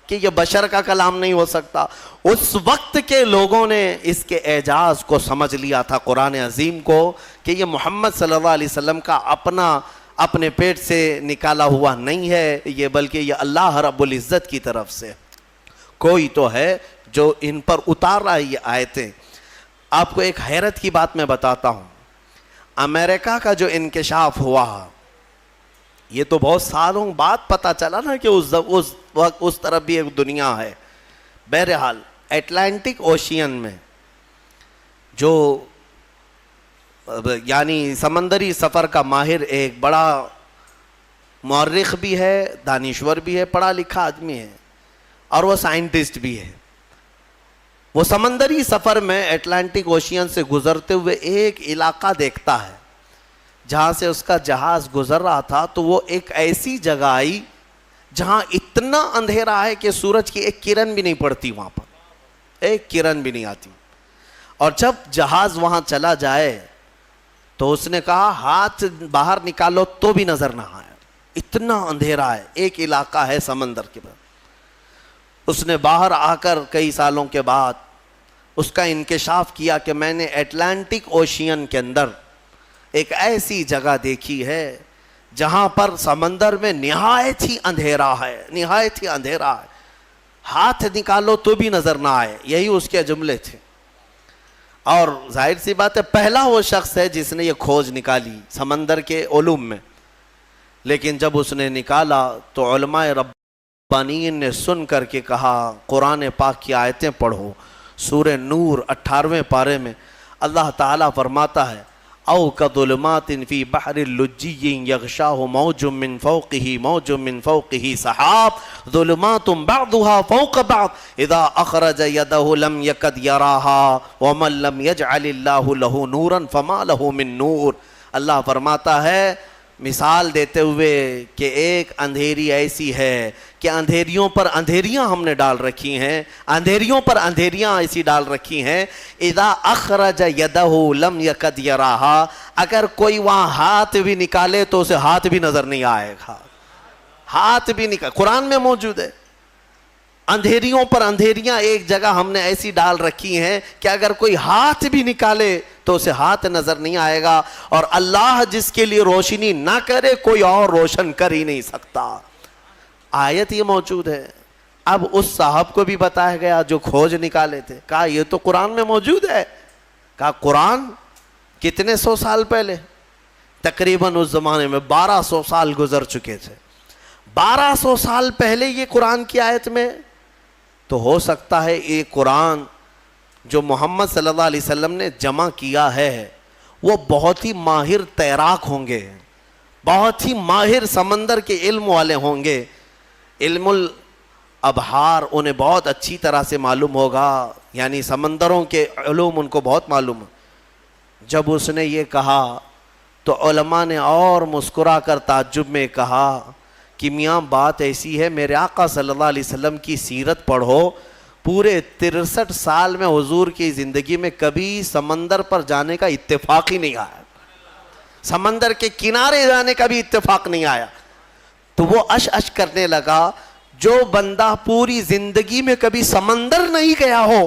کہ یہ بشر کا کلام نہیں ہو سکتا. اس وقت کے لوگوں نے اس کے اعجاز کو سمجھ لیا تھا قرآن عظیم کو, کہ یہ محمد صلی اللہ علیہ وسلم کا اپنے پیٹ سے نکالا ہوا نہیں ہے یہ, بلکہ یہ اللہ رب العزت کی طرف سے کوئی تو ہے جو ان پر اتار رہا ہے یہ آیتیں. آپ کو ایک حیرت کی بات میں بتاتا ہوں. امریکہ کا جو انکشاف ہوا, یہ تو بہت سالوں بعد پتہ چلا نا کہ اس وقت اس طرف بھی ایک دنیا ہے. بہرحال اٹلانٹک اوشین میں جو یعنی سمندری سفر کا ماہر ایک بڑا مورخ بھی ہے, دانشور بھی ہے, پڑھا لکھا آدمی ہے, اور وہ سائنٹسٹ بھی ہے. وہ سمندری سفر میں اٹلانٹک اوشین سے گزرتے ہوئے ایک علاقہ دیکھتا ہے جہاں سے اس کا جہاز گزر رہا تھا. تو وہ ایک ایسی جگہ آئی جہاں اتنا اندھیرا ہے کہ سورج کی ایک کرن بھی نہیں پڑتی, وہاں پر ایک کرن بھی نہیں آتی. اور جب جہاز وہاں چلا جائے تو اس نے کہا ہاتھ باہر نکالو تو بھی نظر نہ آئے, اتنا اندھیرا ہے, ایک علاقہ ہے سمندر کے بعد. اس نے باہر آ کر کئی سالوں کے بعد اس کا انکشاف کیا کہ میں نے اٹلانٹک اوشین کے اندر ایک ایسی جگہ دیکھی ہے جہاں پر سمندر میں نہایت ہی اندھیرا ہے, نہایت ہی اندھیرا ہے, ہاتھ نکالو تو بھی نظر نہ آئے. یہی اس کے جملے تھے. اور ظاہر سی بات ہے پہلا وہ شخص ہے جس نے یہ کھوج نکالی سمندر کے علوم میں. لیکن جب اس نے نکالا تو علماء ربانیین نے سن کر کے کہا قرآن پاک کی آیتیں پڑھو. سورہ نور 18ویں پارے میں اللہ تعالیٰ فرماتا ہے او کظلمات فی بحر اللجی یغشاہ موج من فوقہ موج من فوقہ سحاب ظلمات بعضها فوق بعض اذا اخرج یدہ لم یکد یراها ومن لم یجعل اللہ له نورا فما له من نور. اللہ فرماتا ہے مثال دیتے ہوئے کہ ایک اندھیری ایسی ہے کہ اندھیریوں پر اندھیریاں ہم نے ڈال رکھی ہیں, اندھیریوں پر اندھیریاں ایسی ڈال رکھی ہیں. اذا اخرج یدہ لم یکد یراہا, اگر کوئی وہاں ہاتھ بھی نکالے تو اسے ہاتھ بھی نظر نہیں آئے گا, ہاتھ بھی نکال. قرآن میں موجود ہے اندھیریوں پر اندھیریاں ایک جگہ ہم نے ایسی ڈال رکھی ہیں کہ اگر کوئی ہاتھ بھی نکالے تو اسے ہاتھ نظر نہیں آئے گا. اور اللہ جس کے لیے روشنی نہ کرے کوئی اور روشن کر ہی نہیں سکتا. آیت یہ موجود ہے. اب اس صاحب کو بھی بتایا گیا جو کھوج نکالے تھے, کہا یہ تو قرآن میں موجود ہے. کہا قرآن کتنے سو سال پہلے؟ تقریباً اس زمانے میں 1200 سال گزر چکے تھے. 1200 سال پہلے یہ قرآن کی آیت میں, تو ہو سکتا ہے یہ قرآن جو محمد صلی اللہ علیہ وسلم نے جمع کیا ہے وہ بہت ہی ماہر تیراک ہوں گے, بہت ہی ماہر سمندر کے علم والے ہوں گے. علم الابحار انہیں بہت اچھی طرح سے معلوم ہوگا, یعنی سمندروں کے علوم ان کو بہت معلوم. جب اس نے یہ کہا تو علماء نے اور مسکرا کر تعجب میں کہا کہ میاں بات ایسی ہے, میرے آقا صلی اللہ علیہ وسلم کی سیرت پڑھو, پورے 63 سال میں حضور کی زندگی میں کبھی سمندر پر جانے کا اتفاق ہی نہیں آیا, سمندر کے کنارے جانے کا بھی اتفاق نہیں آیا. تو وہ اش کرنے لگا, جو بندہ پوری زندگی میں کبھی سمندر نہیں گیا ہو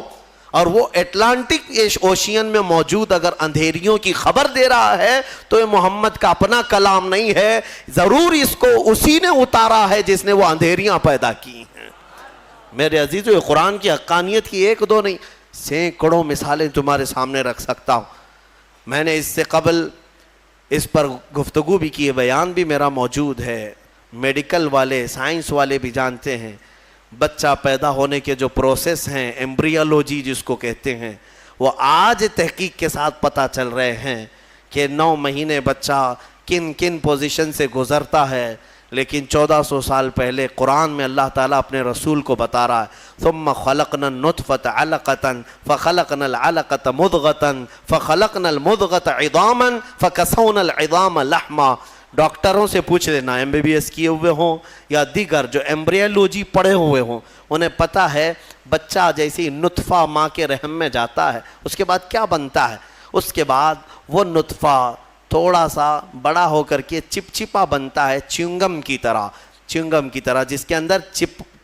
اور وہ اٹلانٹک اوشین میں موجود اگر اندھیریوں کی خبر دے رہا ہے تو یہ محمد کا اپنا کلام نہیں ہے, ضرور اس کو اسی نے اتارا ہے جس نے وہ اندھیریاں پیدا کی ہیں. میرے عزیزو, یہ قرآن کی حقانیت کی ایک دو نہیں سینکڑوں مثالیں تمہارے سامنے رکھ سکتا ہوں. میں نے اس سے قبل اس پر گفتگو بھی کی ہے, بیان بھی میرا موجود ہے. میڈیکل والے, سائنس والے بھی جانتے ہیں بچہ پیدا ہونے کے جو پروسیس ہیں, ایمبریولوجی جس کو کہتے ہیں, وہ آج تحقیق کے ساتھ پتہ چل رہے ہیں کہ 9 مہینے بچہ کن کن پوزیشن سے گزرتا ہے. لیکن 1400 سال پہلے قرآن میں اللہ تعالیٰ اپنے رسول کو بتا رہا ہے ثم خلقنا النطفة علقة فخلقنا العلقة مضغة فخلقنا المضغة عظاما فكسونا العظام لحما. ڈاکٹروں سے پوچھ لینا, MBBS کیے ہوئے ہوں یا دیگر جو ایمبریولوجی پڑھے ہوئے ہوں, انہیں پتہ ہے بچہ جیسے نطفہ ماں کے رحم میں جاتا ہے اس کے بعد کیا بنتا ہے. اس کے بعد وہ نطفہ تھوڑا سا بڑا ہو کر کے چپچپا بنتا ہے, چیونگم کی طرح, جس کے اندر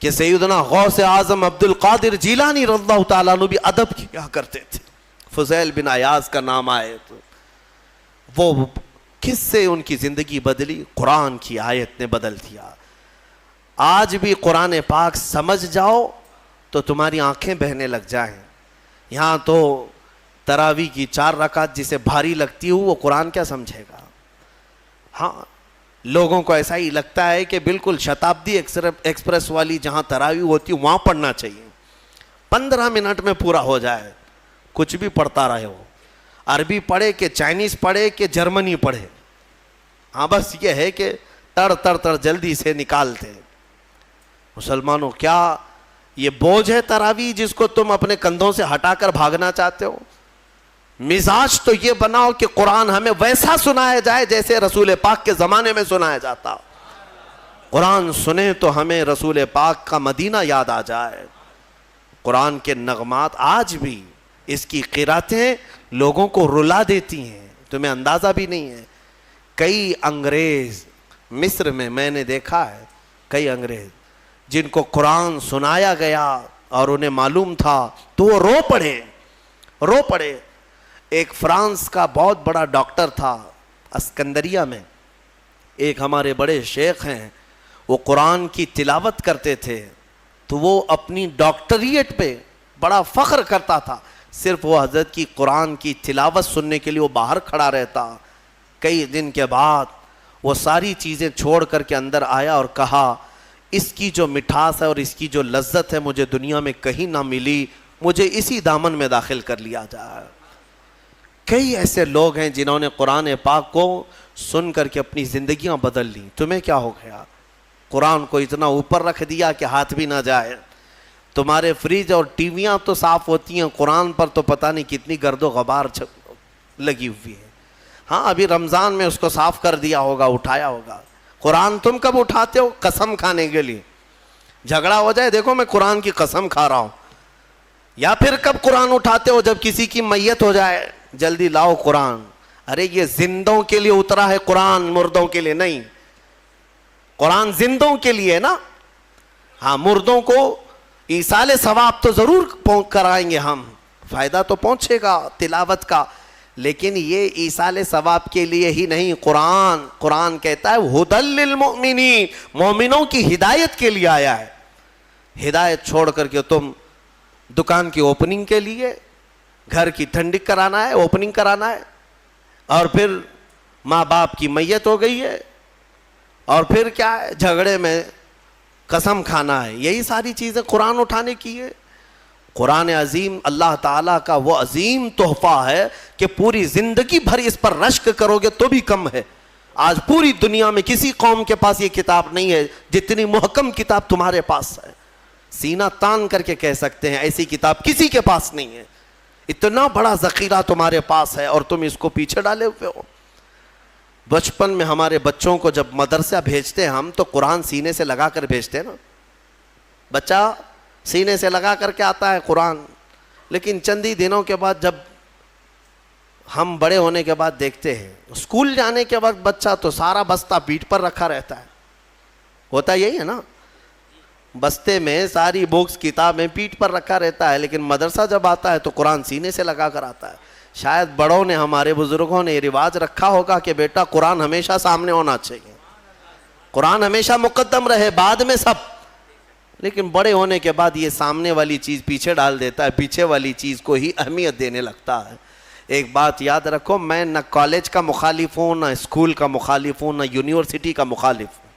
کہ سیدنا غوث اعظم عبد القادر جیلانی رضی اللہ تعالیٰ عنہ بھی ادب کیا کرتے تھے. فضیل بن عیاض کا نام آئے تو وہ کس سے ان کی زندگی بدلی؟ قرآن کی آیت نے بدل دیا. آج بھی قرآن پاک سمجھ جاؤ تو تمہاری آنکھیں بہنے لگ جائیں. یہاں تو تراویح کی 4 رکعت جسے بھاری لگتی ہو وہ قرآن کیا سمجھے گا؟ ہاں لوگوں کو ایسا ہی لگتا ہے کہ بالکل شتابدی ایکسپریس والی جہاں تراویح ہوتی ہے وہاں پڑھنا چاہیے, 15 منٹ میں پورا ہو جائے, کچھ بھی پڑھتا رہے ہو, عربی پڑھے کہ چائنیز پڑھے کہ جرمنی پڑھے, ہاں بس یہ ہے کہ تڑ جلدی سے نکالتے. مسلمانوں کیا یہ بوجھ ہے تراویح جس کو تم اپنے کندھوں سے ہٹا کر بھاگنا چاہتے ہو؟ مزاج تو یہ بناؤ کہ قرآن ہمیں ویسا سنایا جائے جیسے رسول پاک کے زمانے میں سنایا جاتا. قرآن سنیں تو ہمیں رسول پاک کا مدینہ یاد آ جائے. قرآن کے نغمات آج بھی اس کی قراتیں لوگوں کو رلا دیتی ہیں, تمہیں اندازہ بھی نہیں ہے. کئی انگریز مصر میں نے دیکھا ہے, کئی انگریز جن کو قرآن سنایا گیا اور انہیں معلوم تھا تو وہ رو پڑے. ایک فرانس کا بہت بڑا ڈاکٹر تھا اسکندریہ میں, ایک ہمارے بڑے شیخ ہیں, وہ قرآن کی تلاوت کرتے تھے تو وہ اپنی ڈاکٹریٹ پہ بڑا فخر کرتا تھا. صرف وہ حضرت کی قرآن کی تلاوت سننے کے لیے وہ باہر کھڑا رہتا. کئی دن کے بعد وہ ساری چیزیں چھوڑ کر کے اندر آیا اور کہا اس کی جو مٹھاس ہے اور اس کی جو لذت ہے مجھے دنیا میں کہیں نہ ملی, مجھے اسی دامن میں داخل کر لیا جائے. کئی ایسے لوگ ہیں جنہوں نے قرآن پاک کو سن کر کے اپنی زندگیاں بدل لی. تمہیں کیا ہو گیا؟ قرآن کو اتنا اوپر رکھ دیا کہ ہاتھ بھی نہ جائے. تمہارے فریج اور ٹی ویاں تو صاف ہوتی ہیں, قرآن پر تو پتہ نہیں کتنی گرد و غبار لگی ہوئی ہے. ہاں ابھی رمضان میں اس کو صاف کر دیا ہوگا, اٹھایا ہوگا. قرآن تم کب اٹھاتے ہو؟ قسم کھانے کے لیے. جھگڑا ہو جائے دیکھو میں قرآن کی قسم کھا رہا ہوں. یا پھر کب قرآن اٹھاتے ہو؟ جب کسی کی میت ہو جائے, جلدی لاؤ قرآن. ارے یہ زندوں کے لیے اترا ہے قرآن, مردوں کے لیے نہیں. قرآن زندوں کے لیے نا. ہاں مردوں کو ایصال ثواب تو ضرور کرائیں گے ہم, فائدہ تو پہنچے گا تلاوت کا, لیکن یہ ایصال ثواب کے لیے ہی نہیں. قرآن کہتا ہے ھدی للمؤمنین, مومنوں کی ہدایت کے لیے آیا ہے. ہدایت چھوڑ کر کے تم دکان کی اوپننگ کے لیے, گھر کی ٹھنڈک کرانا ہے, اوپننگ کرانا ہے, اور پھر ماں باپ کی میت ہو گئی ہے, اور پھر کیا ہے جھگڑے میں قسم کھانا ہے. یہی ساری چیزیں قرآن اٹھانے کی ہے. قرآن عظیم اللہ تعالیٰ کا وہ عظیم تحفہ ہے کہ پوری زندگی بھر اس پر رشک کرو گے تو بھی کم ہے. آج پوری دنیا میں کسی قوم کے پاس یہ کتاب نہیں ہے جتنی محکم کتاب تمہارے پاس ہے. سینہ تان کر کے کہہ سکتے ہیں ایسی کتاب کسی کے پاس نہیں ہے. اتنا بڑا ذخیرہ تمہارے پاس ہے اور تم اس کو پیچھے ڈالے ہوئے ہو. بچپن میں ہمارے بچوں کو جب مدرسہ بھیجتے ہیں ہم تو قرآن سینے سے لگا کر بھیجتے ہیں نا. بچہ سینے سے لگا کر کے آتا ہے قرآن, لیکن چند ہی دنوں کے بعد جب ہم بڑے ہونے کے بعد دیکھتے ہیں اسکول جانے کے وقت بچہ تو سارا بستہ پیٹھ پر رکھا رہتا ہے. ہوتا یہی ہے نا, بستے میں ساری بکس کتابیں پیٹھ پر رکھا رہتا ہے, لیکن مدرسہ جب آتا ہے تو قرآن سینے سے لگا کر آتا ہے. شاید بڑوں نے, ہمارے بزرگوں نے یہ رواج رکھا ہوگا کہ بیٹا قرآن ہمیشہ سامنے ہونا چاہیے, قرآن ہمیشہ مقدم رہے, بعد میں سب. لیکن بڑے ہونے کے بعد یہ سامنے والی چیز پیچھے ڈال دیتا ہے, پیچھے والی چیز کو ہی اہمیت دینے لگتا ہے. ایک بات یاد رکھو, میں نہ کالج کا مخالف ہوں, نہ اسکول کا مخالف ہوں, نہ یونیورسٹی کا مخالف ہوں.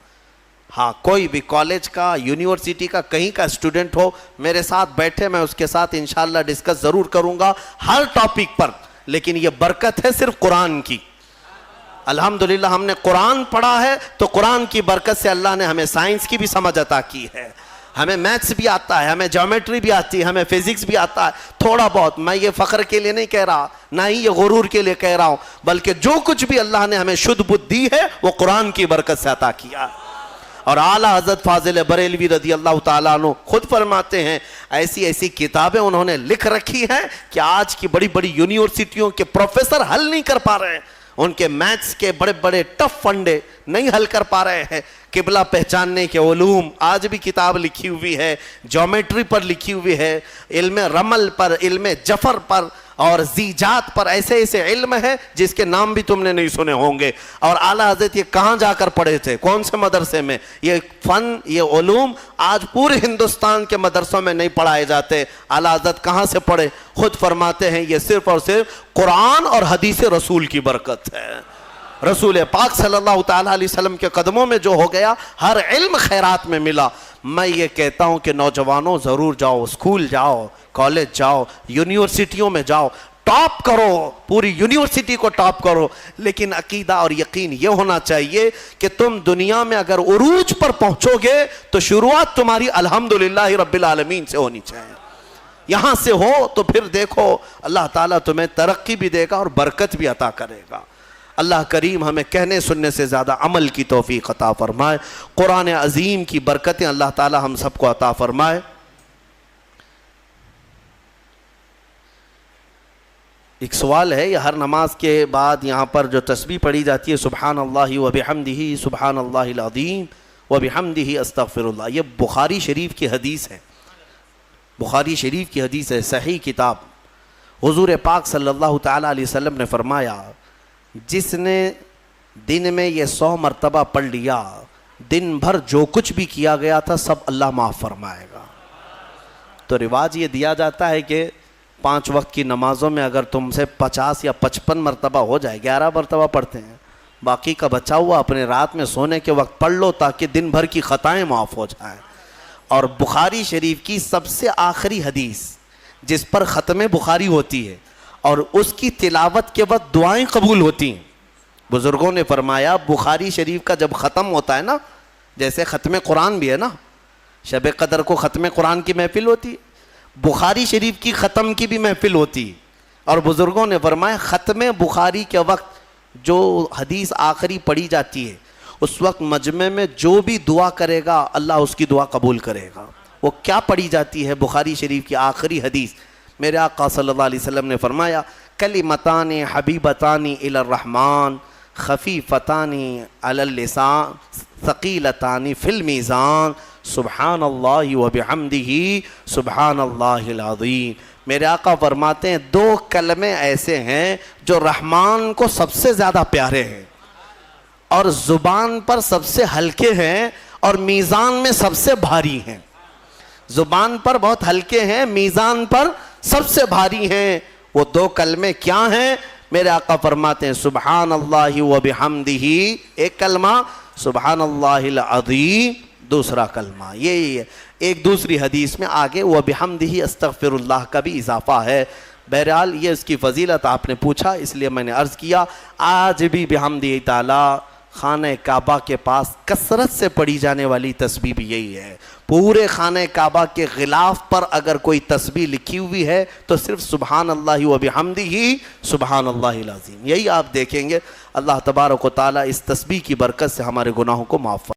ہاں کوئی بھی کالج کا, یونیورسٹی کا, کہیں کا اسٹوڈنٹ ہو میرے ساتھ بیٹھے, میں اس کے ساتھ انشاءاللہ ڈسکس ضرور کروں گا ہر ٹاپک پر. لیکن یہ برکت ہے صرف قرآن کی. الحمدللہ ہم نے قرآن پڑھا ہے تو قرآن کی برکت سے اللہ نے ہمیں سائنس کی بھی سمجھ عطا کی ہے, ہمیں میتھس بھی آتا ہے, ہمیں جیومیٹری بھی آتی ہے, ہمیں فزکس بھی آتا ہے تھوڑا بہت. میں یہ فخر کے لیے نہیں کہہ رہا, نہ ہی یہ غرور کے لیے کہہ رہا ہوں, بلکہ جو کچھ بھی اللہ نے ہمیں شدھ بدھ دی ہے وہ قرآن کی برکت سے عطا کیا. اور اعلیٰ حضرت فاضل بریلوی رضی اللہ تعالیٰ عنہ خود فرماتے ہیں ایسی ایسی کتابیں انہوں نے لکھ رکھی ہیں کہ آج کی بڑی بڑی یونیورسٹیوں کے پروفیسر حل نہیں کر پا رہے ہیں. ان کے میتھس کے بڑے بڑے ٹف فنڈے نہیں حل کر پا رہے ہیں. قبلہ پہچاننے کے علوم آج بھی کتاب لکھی ہوئی ہے, جیومیٹری پر لکھی ہوئی ہے, علم رمل پر, علم جفر پر اور زیجات پر, ایسے ایسے علم ہے جس کے نام بھی تم نے نہیں سنے ہوں گے. اور اعلیٰ حضرت یہ کہاں جا کر پڑھے تھے, کون سے مدرسے میں؟ یہ فن, یہ علوم آج پورے ہندوستان کے مدرسوں میں نہیں پڑھائے جاتے. اعلیٰ حضرت کہاں سے پڑھے؟ خود فرماتے ہیں یہ صرف اور صرف قرآن اور حدیث رسول کی برکت ہے. رسول پاک صلی اللہ تعالیٰ علیہ وسلم کے قدموں میں جو ہو گیا, ہر علم خیرات میں ملا. میں یہ کہتا ہوں کہ نوجوانوں ضرور جاؤ, اسکول جاؤ, کالج جاؤ, یونیورسٹیوں میں جاؤ, ٹاپ کرو, پوری یونیورسٹی کو ٹاپ کرو. لیکن عقیدہ اور یقین یہ ہونا چاہیے کہ تم دنیا میں اگر عروج پر پہنچو گے تو شروعات تمہاری الحمدللہ رب العالمین سے ہونی چاہیے. یہاں سے ہو تو پھر دیکھو اللہ تعالیٰ تمہیں ترقی بھی دے گا اور برکت بھی عطا کرے گا. اللہ کریم ہمیں کہنے سننے سے زیادہ عمل کی توفیق عطا فرمائے. قرآن عظیم کی برکتیں اللہ تعالی ہم سب کو عطا فرمائے. ایک سوال ہے, یہ ہر نماز کے بعد یہاں پر جو تسبیح پڑھی جاتی ہے سبحان اللہ و بحمدہ سبحان اللہ العظیم و بحمدہ استغفر اللہ, یہ بخاری شریف کی حدیث ہے. بخاری شریف کی حدیث ہے, صحیح کتاب. حضور پاک صلی اللہ تعالیٰ علیہ وسلم نے فرمایا جس نے دن میں یہ 100 مرتبہ پڑھ لیا, دن بھر جو کچھ بھی کیا گیا تھا سب اللہ معاف فرمائے گا. تو رواج یہ دیا جاتا ہے کہ 5 وقت کی نمازوں میں اگر تم سے 50 یا 55 مرتبہ ہو جائے, 11 مرتبہ پڑھتے ہیں, باقی کا بچا ہوا اپنے رات میں سونے کے وقت پڑھ لو تاکہ دن بھر کی خطائیں معاف ہو جائیں. اور بخاری شریف کی سب سے آخری حدیث جس پر ختم بخاری ہوتی ہے اور اس کی تلاوت کے وقت دعائیں قبول ہوتی ہیں. بزرگوں نے فرمایا بخاری شریف کا جب ختم ہوتا ہے نا, جیسے ختم قرآن بھی ہے نا, شب قدر کو ختم قرآن کی محفل ہوتی ہے, بخاری شریف کی ختم کی بھی محفل ہوتی ہے. اور بزرگوں نے فرمایا ختم بخاری کے وقت جو حدیث آخری پڑھی جاتی ہے اس وقت مجمع میں جو بھی دعا کرے گا اللہ اس کی دعا قبول کرے گا. وہ کیا پڑھی جاتی ہے بخاری شریف کی آخری حدیث؟ میرے آقا صلی اللہ علیہ وسلم نے فرمایا کلمتان حبیبتان الی الرحمن خفیفتان علی اللسان ثقیلتان فی المیزان سبحان اللہ و بحمدہ سبحان اللہ العظیم. میرے آقا فرماتے ہیں 2 کلمے ایسے ہیں جو رحمان کو سب سے زیادہ پیارے ہیں اور زبان پر سب سے ہلکے ہیں اور میزان میں سب سے بھاری ہیں. زبان پر بہت ہلکے ہیں, میزان پر سب سے بھاری ہیں. وہ 2 کلمے کیا ہیں؟ میرے آقا فرماتے ہیں سبحان اللہ و بحمدہ ایک کلمہ, سبحان اللہ العظیم دوسرا کلمہ. یہی ہے. ایک دوسری حدیث میں آگے و بحمدہ استغفر اللہ کا بھی اضافہ ہے. بہرحال یہ اس کی فضیلت آپ نے پوچھا اس لیے میں نے عرض کیا. آج بھی بحمدہ تعالی خانہ کعبہ کے پاس کثرت سے پڑھی جانے والی تسبیح بھی یہی ہے. پورے خانہ کعبہ کے غلاف پر اگر کوئی تسبیح لکھی ہوئی ہے تو صرف سبحان اللہ و بحمدہ سبحان اللہ العظیم, یہی آپ دیکھیں گے. اللہ تبارک و تعالی اس تسبیح کی برکت سے ہمارے گناہوں کو معاف